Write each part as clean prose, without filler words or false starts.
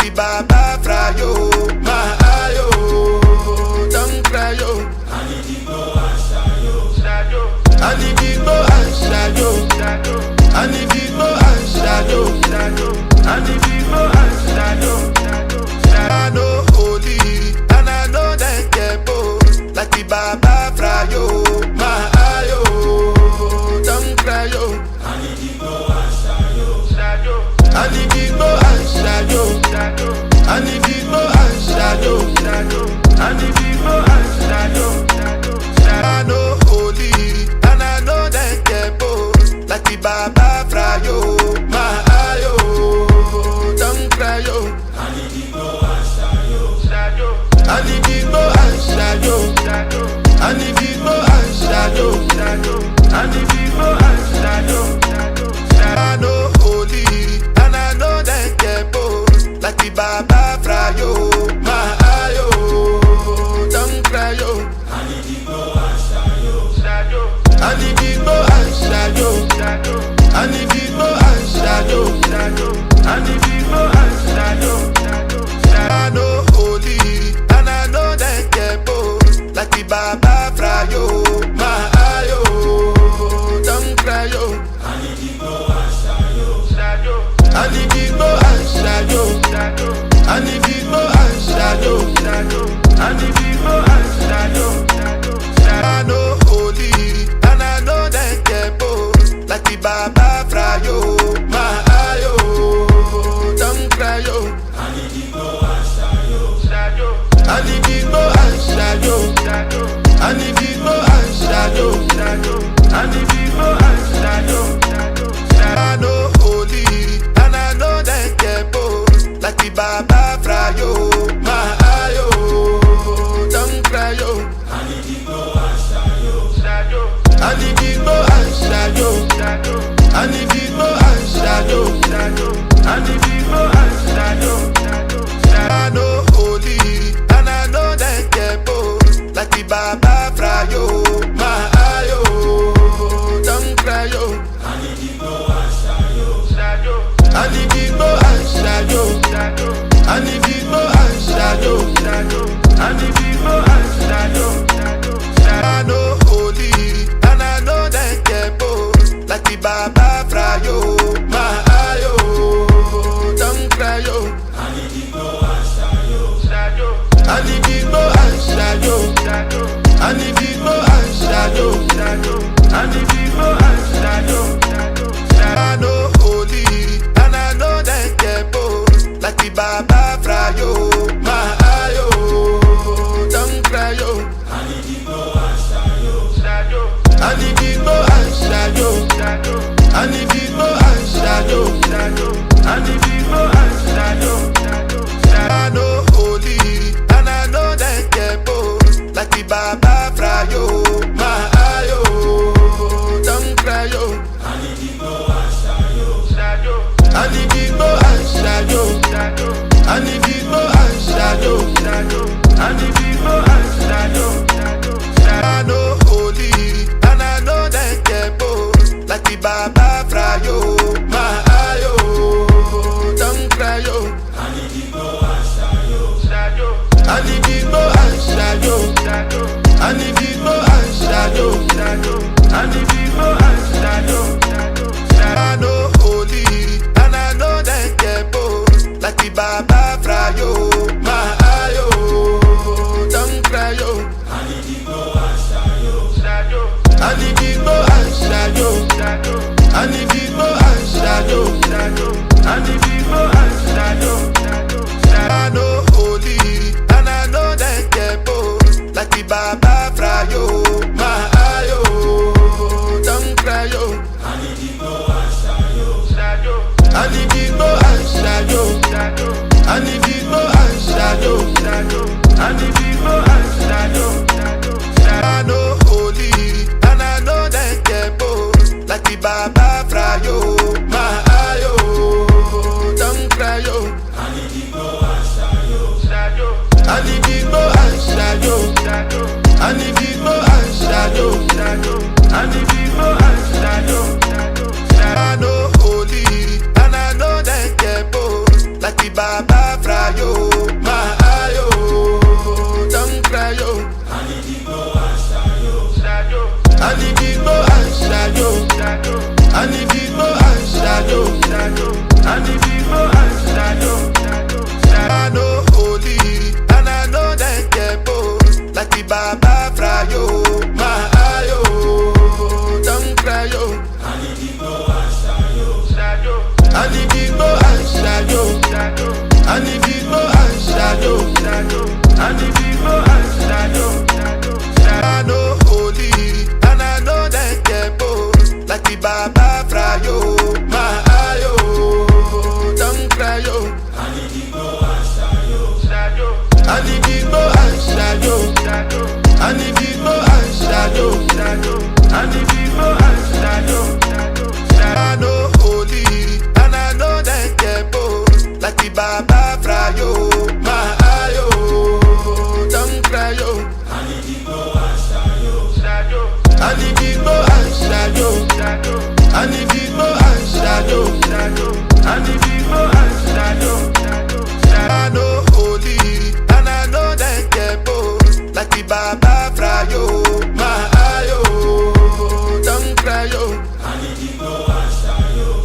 the Baba fry yo, my ayo, don't cry yo. I need to go and shadow. I need to go and shadow. I need to go and shadow. I need to go and shadow. I know holy and I know that get both like the Baba fry yo, my ayo, don't cry yo. I need to go and shadow. I need to go and shadow. I need to go and shadow. I need to go and shadow. I know holy and I know that get both like the Baba fry yo, my ayo, don't cry yo. I need to go and shadow. I need to go and shadow. I need to go and shadow. I need to go and shadow. I know holy and I know that get both like the Baba fry yo, my ayo, don't cry yo. I need to go and shadow. I need to go and shadow. I need to go and shadow. I need to go and shadow. I know holy and I know that get both like the Baba fry yo, my ayo, don't cry yo. I need to go and shadow. I need to go and shadow. I need to go and shadow. I need to go and shadow. I know holy and I know that get both like the Baba fry yo, my ayo, don't cry yo. I need to go and shadow. I need to go and shadow. I need to go and shadow. I need to go and shadow. I know holy and I know that get both like the Baba fry yo, my ayo, don't cry yo. I need to go and shadow. I need to go and shadow. I need to go and shadow. I need to go and shadow. I know holy and I know that get both like the Baba fry yo, my ayo, don't cry yo. I need to go and shadow. I need to go and shadow. I need to go and shadow. I need to go and shadow. I know holy and I know that get both like the Baba fry yo, my ayo, don't cry yo. I need to go and shadow. I need to go and shadow. I need to go and shadow. I need to go and shadow. I know holy and I know that get both like the Baba fry yo, my ayo, don't cry yo. I need to go and shadow. I need to go and shadow. I need to go and shadow. I need to go and shadow. I know holy and I know that get both like the Baba fry yo, my ayo, don't cry yo. I need to go and shadow. I need to go and shadow. I need to go and shadow. I need to go and shadow. I know holy and I know that get both like the Baba fry yo, my ayo, and the big boy and shadow. And the big boy and shadow. I know holy, and I know them get both. Like the Baba Frayo, my ayo, don't cry yo. And the big boy and shadow. And the big boy and shadow. And the big boy and shadow. And the big boy and shadow. I know holy, and I know them get both. Like the Baba Frayo, my ayo, don't cry yo. And the big boy and shadow. And the big boy and shadow. And the big boy and shadow. And the big boy and shadow. I know holy, and I know them get both. Like the Baba Frayo, my ayo, don't cry yo. And the big boy and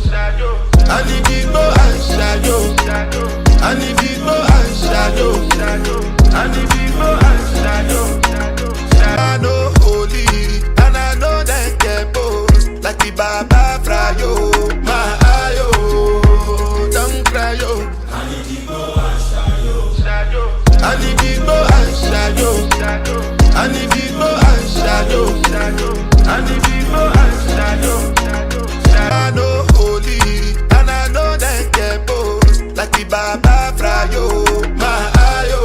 shadow. And the big boy and shadow. And the big boy and shadow. And the big boy and shadow. I know holy, and I know them get both. Like the Baba Frayo, my ayo, don't cry yo. And the big boy and shadow. And the big boy and shadow. And the big boy and shadow. And the big boy and shadow. I know holy, and I know them get both. Like the Baba Frayo, my ayo,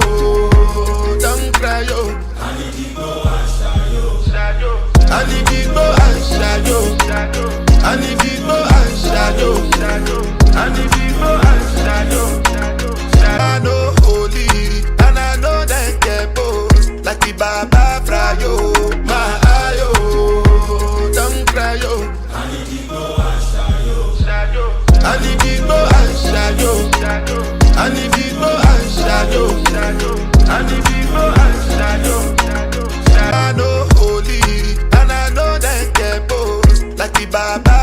don't cry yo. And the big boy and shadow. And the big boy and shadow. And the big boy and shadow. And the big boy and shadow. I know holy, and I know them get both. Like the Baba Frayo, my ayo, don't cry yo. And the big boy and shadow. And the big boy and shadow. And the big boy and shadow. And the big boy and shadow. I know holy, and I know them get both. Like the Baba